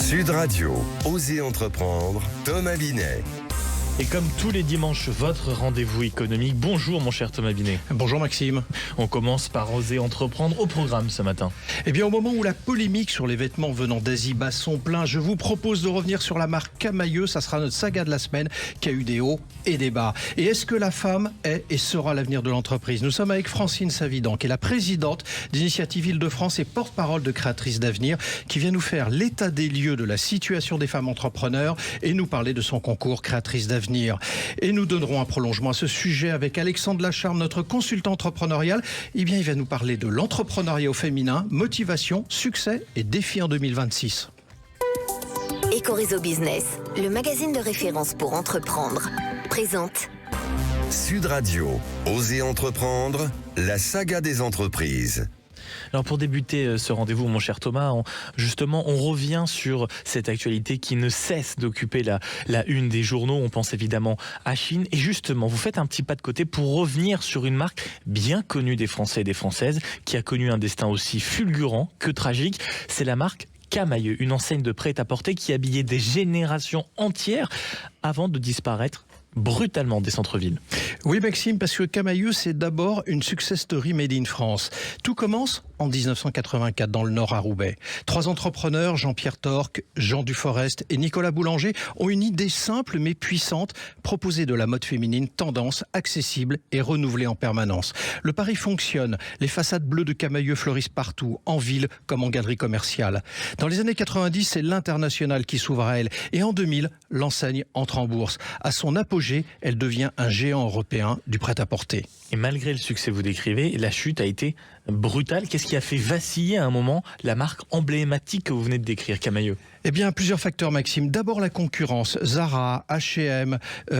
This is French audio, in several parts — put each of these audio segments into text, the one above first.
Sud Radio, Osez entreprendre, Thomas Binet. Et comme tous les dimanches, votre rendez-vous économique. Bonjour mon cher Thomas Binet. Bonjour Maxime. On commence par oser entreprendre au programme ce matin. Eh bien au moment où la polémique sur les vêtements venant d'Asie bat son plein, je vous propose de revenir sur la marque Camaïeu. Ça sera notre saga de la semaine qui a eu des hauts et des bas. Et est-ce que la femme est et sera l'avenir de l'entreprise? Nous sommes avec Francine Savidan, qui est la présidente d'Initiative Île-de-France et porte-parole de Créatrices d'Avenir, qui vient nous faire l'état des lieux de la situation des femmes entrepreneurs et nous parler de son concours Créatrices d'Avenir. Et nous donnerons un prolongement à ce sujet avec Alexandre Lacharme, notre consultant entrepreneurial. Eh bien, il va nous parler de l'entrepreneuriat au féminin, motivation, succès et défis en 2026. Ecoréseau Business, le magazine de référence pour entreprendre, présente Sud Radio, Osez entreprendre, la saga des entreprises. Alors pour débuter ce rendez-vous, mon cher Thomas, on revient sur cette actualité qui ne cesse d'occuper la une des journaux. On pense évidemment à Chine. Et justement, vous faites un petit pas de côté pour revenir sur une marque bien connue des Français et des Françaises, qui a connu un destin aussi fulgurant que tragique. C'est la marque Camaïeu, une enseigne de prêt-à-porter qui habillait des générations entières avant de disparaître brutalement des centres-villes. Oui Maxime, parce que Camaïeu, c'est d'abord une success story made in France. Tout commence en 1984 dans le Nord à Roubaix. 3 entrepreneurs, Jean-Pierre Torque, Jean Duforest et Nicolas Boulanger, ont une idée simple mais puissante, proposer de la mode féminine tendance, accessible et renouvelée en permanence. Le pari fonctionne. Les façades bleues de Camaïeu fleurissent partout, en ville comme en galerie commerciale. Dans les années 90, c'est l'International qui s'ouvre à elle. Et en 2000, l'enseigne entre en bourse. À son apogée, elle devient un géant européen du prêt-à-porter. Et malgré le succès que vous décrivez, la chute a été brutale. Qu'est-ce qui a fait vaciller à un moment la marque emblématique que vous venez de décrire, Camaïeu? Eh bien, plusieurs facteurs, Maxime. D'abord, la concurrence. Zara, H&M,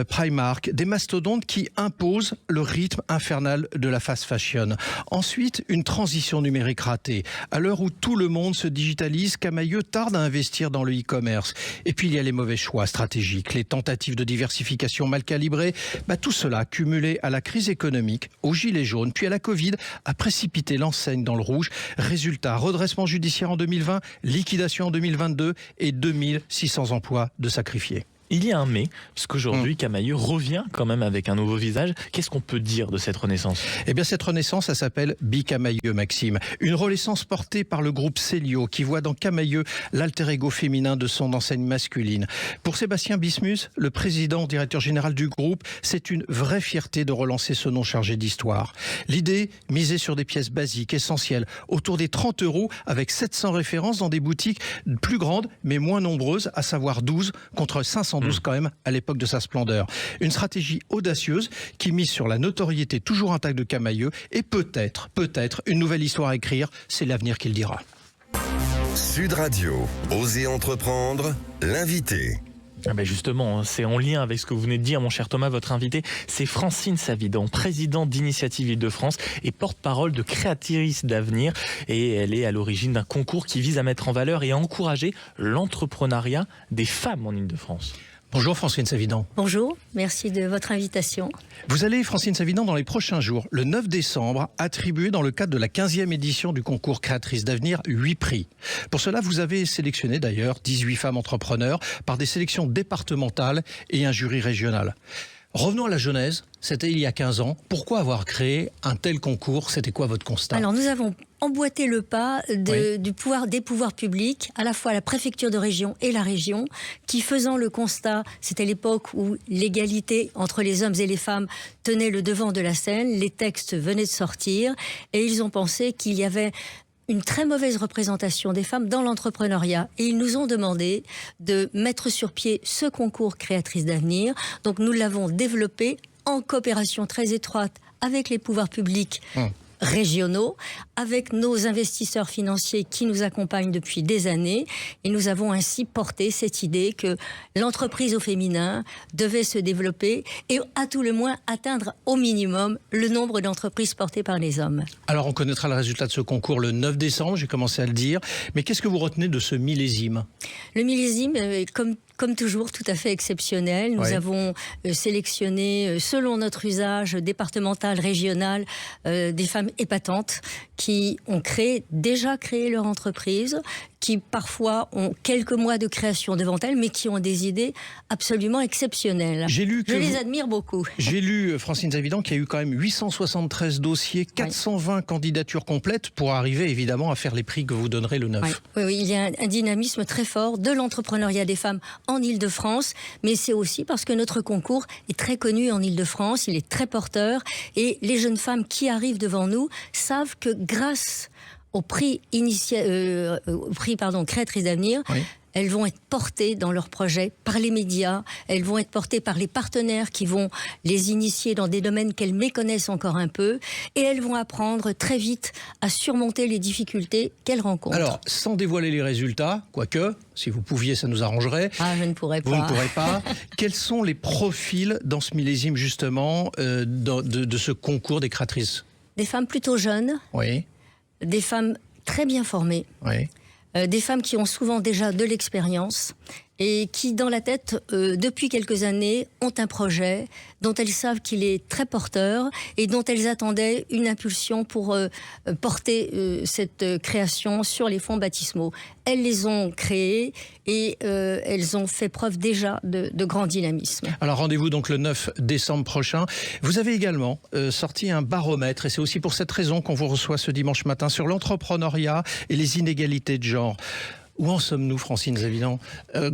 Primark, des mastodontes qui imposent le rythme infernal de la fast fashion. Ensuite, une transition numérique ratée. À l'heure où tout le monde se digitalise, Camaïeu tarde à investir dans le e-commerce. Et puis, il y a les mauvais choix stratégiques, les tentatives de diversification mal calibrées. Tout cela, cumulé à la crise économique, aux gilets jaunes, puis à la Covid, a précipité l'enseigne dans le rouge. Résultat, redressement judiciaire en 2020, liquidation en 2022 et 2600 emplois de sacrifiés. Il y a un mais, parce qu'aujourd'hui, Camaïeu revient quand même avec un nouveau visage. Qu'est-ce qu'on peut dire de cette renaissance? Eh bien, cette renaissance, ça s'appelle Bicamaïeu, Maxime. Une renaissance portée par le groupe Célio, qui voit dans Camaïeu l'alter ego féminin de son enseigne masculine. Pour Sébastien Bismuth, le président, directeur général du groupe, c'est une vraie fierté de relancer ce nom chargé d'histoire. L'idée, miser sur des pièces basiques, essentielles, autour des 30 €, avec 700 références dans des boutiques plus grandes, mais moins nombreuses, à savoir 12 contre 512 quand même à l'époque de sa splendeur. Une stratégie audacieuse qui mise sur la notoriété toujours intacte de Camaïeu et peut-être une nouvelle histoire à écrire, c'est l'avenir qui le dira. Sud Radio, Osez entreprendre, l'invité. Justement, c'est en lien avec ce que vous venez de dire, mon cher Thomas. Votre invité, c'est Francine Savidan, présidente d'Initiative Île-de-France et porte-parole de Créatrices d'Avenir. Et elle est à l'origine d'un concours qui vise à mettre en valeur et à encourager l'entrepreneuriat des femmes en Île-de-France. Bonjour Francine Savidan. Bonjour, merci de votre invitation. Vous allez, Francine Savidan, dans les prochains jours, le 9 décembre, attribuer dans le cadre de la 15e édition du concours Créatrices d'Avenir 8 prix. Pour cela, vous avez sélectionné d'ailleurs 18 femmes entrepreneurs par des sélections départementales et un jury régional. Revenons à la genèse, c'était il y a 15 ans. Pourquoi avoir créé un tel concours? C'était quoi votre constat? Alors nous avons emboîté le pas des pouvoirs publics, à la fois la préfecture de région et la région, qui faisant le constat, c'était l'époque où l'égalité entre les hommes et les femmes tenait le devant de la scène, les textes venaient de sortir et ils ont pensé qu'il y avait une très mauvaise représentation des femmes dans l'entrepreneuriat. Et ils nous ont demandé de mettre sur pied ce concours Créatrices d'Avenir. Donc nous l'avons développé en coopération très étroite avec les pouvoirs publics régionaux, avec nos investisseurs financiers qui nous accompagnent depuis des années. Et nous avons ainsi porté cette idée que l'entreprise au féminin devait se développer et à tout le moins atteindre au minimum le nombre d'entreprises portées par les hommes. Alors on connaîtra le résultat de ce concours le 9 décembre, j'ai commencé à le dire. Mais qu'est-ce que vous retenez de ce millésime? Le millésime, comme toujours, tout à fait exceptionnelle. Nous avons sélectionné, selon notre usage départemental, régional, des femmes épatantes qui ont déjà créé leur entreprise, qui parfois ont quelques mois de création devant elles, mais qui ont des idées absolument exceptionnelles. Je les admire beaucoup. J'ai lu, Francine Zavidan, qu'il y a eu quand même 873 dossiers, 420 candidatures complètes pour arriver évidemment à faire les prix que vous donnerez le 9. Oui, il y a un dynamisme très fort de l'entrepreneuriat des femmes en Île-de-France, mais c'est aussi parce que notre concours est très connu en Île-de-France, il est très porteur, et les jeunes femmes qui arrivent devant nous savent que grâce au prix Créatrices d'avenir, elles vont être portées dans leurs projets par les médias, elles vont être portées par les partenaires qui vont les initier dans des domaines qu'elles méconnaissent encore un peu, et elles vont apprendre très vite à surmonter les difficultés qu'elles rencontrent. Alors, sans dévoiler les résultats, quoique, si vous pouviez, ça nous arrangerait. Ah, je ne pourrais pas. Vous ne pourrez pas. Quels sont les profils dans ce millésime, justement, de ce concours des créatrices? Des femmes plutôt jeunes. Oui. Des femmes très bien formées, des femmes qui ont souvent déjà de l'expérience et qui, dans la tête, depuis quelques années, ont un projet dont elles savent qu'il est très porteur et dont elles attendaient une impulsion pour porter cette création sur les fonds baptismaux. Elles les ont créées et elles ont fait preuve déjà de grand dynamisme. Alors rendez-vous donc le 9 décembre prochain. Vous avez également sorti un baromètre, et c'est aussi pour cette raison qu'on vous reçoit ce dimanche matin, sur l'entrepreneuriat et les inégalités de genre. Où en sommes-nous, Francine Zavidan,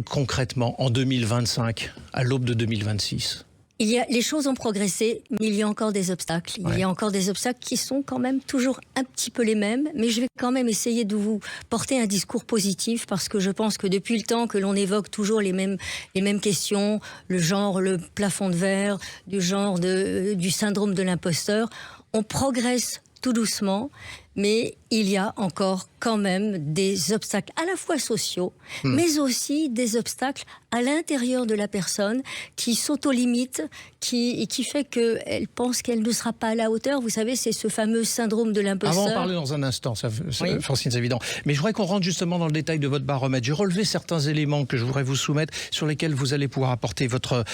concrètement, en 2025, à l'aube de 2026 ? Les choses ont progressé, mais il y a encore des obstacles. Il y a encore des obstacles qui sont quand même toujours un petit peu les mêmes, mais je vais quand même essayer de vous porter un discours positif, parce que je pense que depuis le temps que l'on évoque toujours les mêmes questions, le genre, le plafond de verre, du syndrome de l'imposteur, on progresse tout doucement, mais il y a encore quand même des obstacles à la fois sociaux, mais aussi des obstacles à l'intérieur de la personne qui s'auto-limite, qui fait qu'elle pense qu'elle ne sera pas à la hauteur. Vous savez, c'est ce fameux syndrome de l'imposteur. On va en parler dans un instant, Francine Zavidan. Mais je voudrais qu'on rentre justement dans le détail de votre baromètre. J'ai relevé certains éléments que je voudrais vous soumettre, sur lesquels vous allez pouvoir apporter votre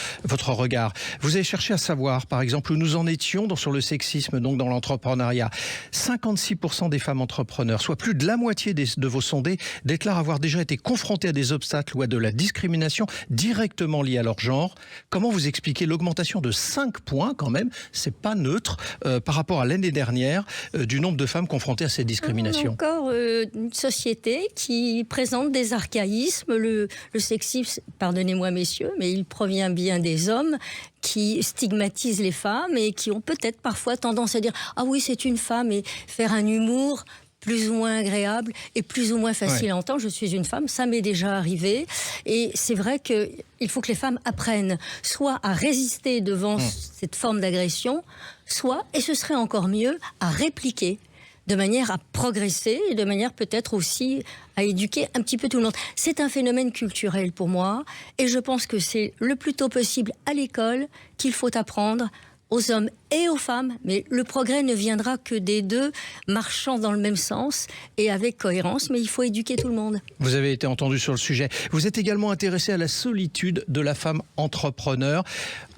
regard. Vous avez cherché à savoir, par exemple, où nous en étions sur le sexisme, donc dans l'entrepreneuriat. 56% des femmes entrepreneurs, soit plus de la moitié de vos sondés, déclarent avoir déjà été confrontés à des obstacles ou à de la discrimination directement liée à leur genre. Comment vous expliquez l'augmentation de 5 points, quand même, c'est pas neutre, par rapport à l'année dernière, du nombre de femmes confrontées à ces discriminations? Encore une société qui présente des archaïsmes. Le sexisme, pardonnez-moi messieurs, mais il provient bien des hommes qui stigmatisent les femmes et qui ont peut-être parfois tendance à dire « Ah oui, c'est une femme » et faire un humour plus ou moins agréable et plus ou moins facile à entendre. Je suis une femme, ça m'est déjà arrivé. Et c'est vrai qu'il faut que les femmes apprennent soit à résister devant cette forme d'agression, soit, et ce serait encore mieux, à répliquer, de manière à progresser et de manière peut-être aussi à éduquer un petit peu tout le monde. C'est un phénomène culturel pour moi, et je pense que c'est le plus tôt possible à l'école qu'il faut apprendre aux hommes et aux femmes, mais le progrès ne viendra que des deux marchant dans le même sens et avec cohérence, mais il faut éduquer tout le monde. Vous avez été entendu sur le sujet. Vous êtes également intéressé à la solitude de la femme entrepreneur.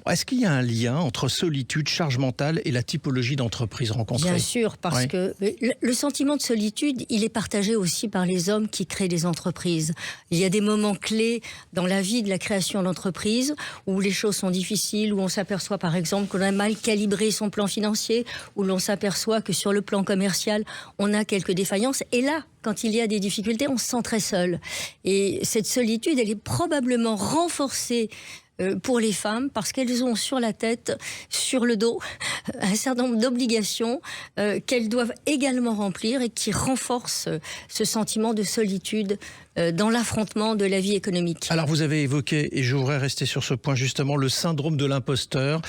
Est-ce qu'il y a un lien entre solitude, charge mentale et la typologie d'entreprise rencontrée? Bien sûr, parce que le sentiment de solitude, il est partagé aussi par les hommes qui créent des entreprises. Il y a des moments clés dans la vie de la création d'entreprise où les choses sont difficiles, où on s'aperçoit par exemple qu'on a mal calibré son plan financier, où l'on s'aperçoit que sur le plan commercial, on a quelques défaillances. Et là, quand il y a des difficultés, on se sent très seul. Et cette solitude, elle est probablement renforcée pour les femmes, parce qu'elles ont sur la tête, sur le dos, un certain nombre d'obligations qu'elles doivent également remplir et qui renforcent ce sentiment de solitude dans l'affrontement de la vie économique. Alors vous avez évoqué, et je voudrais rester sur ce point justement, le syndrome de l'imposteur,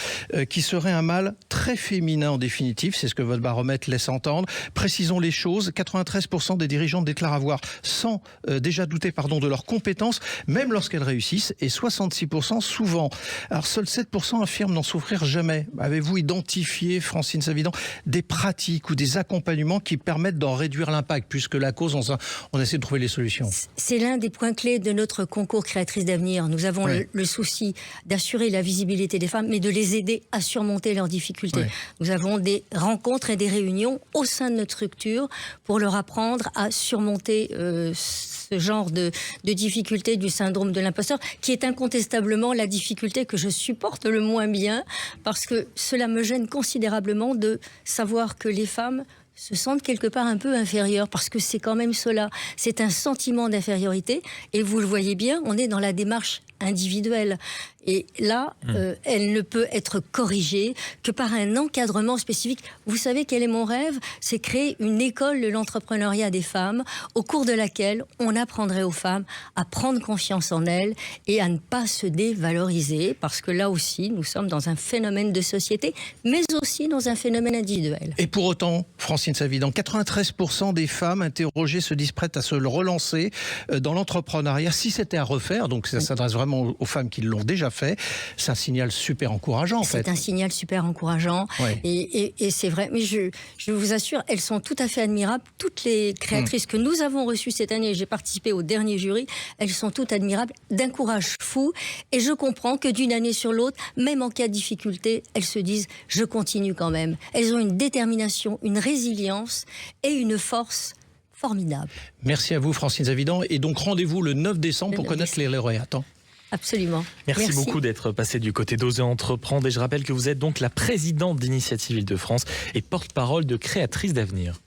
qui serait un mal très féminin en définitive, c'est ce que votre baromètre laisse entendre. Précisons les choses, 93% des dirigeantes déclarent avoir déjà douté de leurs compétences, même lorsqu'elles réussissent, et 66% souvent. Alors seuls 7% affirment n'en souffrir jamais. Avez-vous identifié, Francine Zavidan, des pratiques ou des accompagnements qui permettent d'en réduire l'impact, puisque la cause, on essaie de trouver les solutions? C'est l'un des points clés de notre concours Créatrices d'avenir. Nous avons le souci d'assurer la visibilité des femmes, mais de les aider à surmonter leurs difficultés. Ouais. Nous avons des rencontres et des réunions au sein de notre structure pour leur apprendre à surmonter ce genre de difficulté du syndrome de l'imposteur, qui est incontestablement la difficulté que je supporte le moins bien, parce que cela me gêne considérablement de savoir que les femmes se sentent quelque part un peu inférieures, parce que c'est quand même cela. C'est un sentiment d'infériorité, et vous le voyez bien, on est dans la démarche individuelle. Et là, elle ne peut être corrigée que par un encadrement spécifique. Vous savez quel est mon rêve ? C'est créer une école de l'entrepreneuriat des femmes, au cours de laquelle on apprendrait aux femmes à prendre confiance en elles et à ne pas se dévaloriser, parce que là aussi, nous sommes dans un phénomène de société, mais aussi dans un phénomène individuel. Et pour autant, Francine Savidan, 93% des femmes interrogées se disent prêtes à se relancer dans l'entrepreneuriat. Si c'était à refaire, donc ça s'adresse vraiment aux femmes qui l'ont déjà fait, c'est un signal super encourageant en fait. C'est un signal super encourageant, et c'est vrai, mais je vous assure, elles sont tout à fait admirables. Toutes les créatrices que nous avons reçues cette année, j'ai participé au dernier jury, elles sont toutes admirables, d'un courage fou, et je comprends que d'une année sur l'autre, même en cas de difficulté, elles se disent « je continue quand même ». Elles ont une détermination, une résilience et une force formidable. Merci à vous Francine Savidan, et donc rendez-vous le 9 décembre pour connaître les lauréats. Absolument. Merci beaucoup d'être passé du côté d'Oser Entreprendre, et je rappelle que vous êtes donc la présidente d'Initiative Île-de-France et porte-parole de Créatrices d'avenir.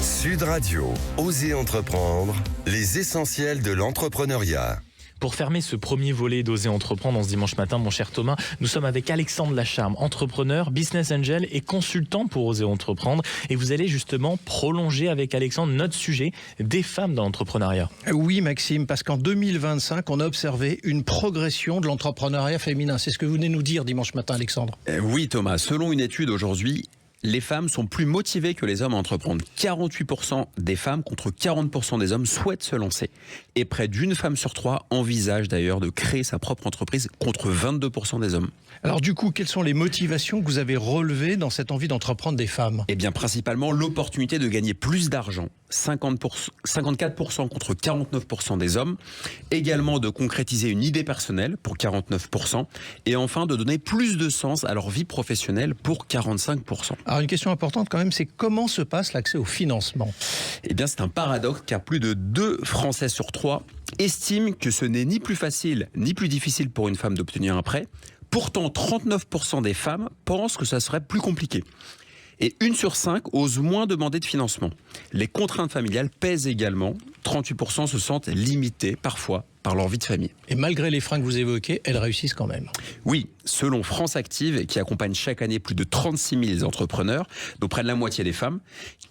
Sud Radio, Oser Entreprendre, les essentiels de l'entrepreneuriat. Pour fermer ce premier volet d'Oser Entreprendre en ce dimanche matin, mon cher Thomas, nous sommes avec Alexandre Lacharme, entrepreneur, business angel et consultant pour Oser Entreprendre. Et vous allez justement prolonger avec Alexandre notre sujet des femmes dans l'entrepreneuriat. Oui Maxime, parce qu'en 2025, on a observé une progression de l'entrepreneuriat féminin. C'est ce que vous venez nous dire dimanche matin, Alexandre. Oui Thomas, selon une étude aujourd'hui, les femmes sont plus motivées que les hommes à entreprendre. 48% des femmes contre 40% des hommes souhaitent se lancer. Et près d'une femme sur 3 envisage d'ailleurs de créer sa propre entreprise contre 22% des hommes. Alors du coup, quelles sont les motivations que vous avez relevées dans cette envie d'entreprendre des femmes ? Eh bien principalement l'opportunité de gagner plus d'argent. 54% contre 49% des hommes. Également de concrétiser une idée personnelle pour 49%. Et enfin de donner plus de sens à leur vie professionnelle pour 45%. Alors une question importante quand même, c'est comment se passe l'accès au financement ? Eh bien c'est un paradoxe car plus de 2 Français sur 3 estiment que ce n'est ni plus facile ni plus difficile pour une femme d'obtenir un prêt. Pourtant 39% des femmes pensent que ça serait plus compliqué. Et 1 sur 5 ose moins demander de financement. Les contraintes familiales pèsent également. 38% se sentent limitées parfois par leur vie de famille. Et malgré les freins que vous évoquez, elles réussissent quand même. Oui, selon France Active, qui accompagne chaque année plus de 36 000 entrepreneurs, dont près de la moitié des femmes,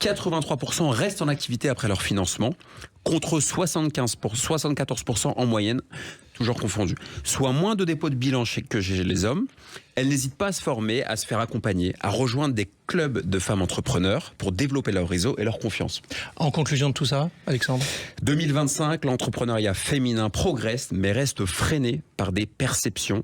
83% restent en activité après leur financement, contre 74% en moyenne, toujours confondus. Soit moins de dépôts de bilan que chez les hommes. Elles n'hésitent pas à se former, à se faire accompagner, à rejoindre des clubs de femmes entrepreneurs pour développer leur réseau et leur confiance. En conclusion de tout ça, Alexandre ? 2025, l'entrepreneuriat féminin progresse, mais reste freiné par des perceptions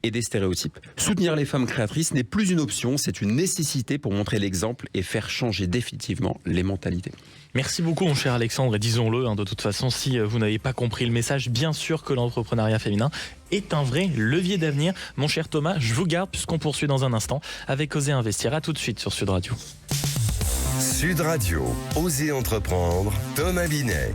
et des stéréotypes. Soutenir les femmes créatrices n'est plus une option, c'est une nécessité pour montrer l'exemple et faire changer définitivement les mentalités. Merci beaucoup mon cher Alexandre, et disons-le, de toute façon, si vous n'avez pas compris le message, bien sûr que l'entrepreneuriat féminin est un vrai levier d'avenir. Mon cher Thomas, je vous garde puisqu'on poursuit dans un instant avec Oser Investir. À tout de suite sur Sud Radio. Sud Radio, Oser Entreprendre, Thomas Binet.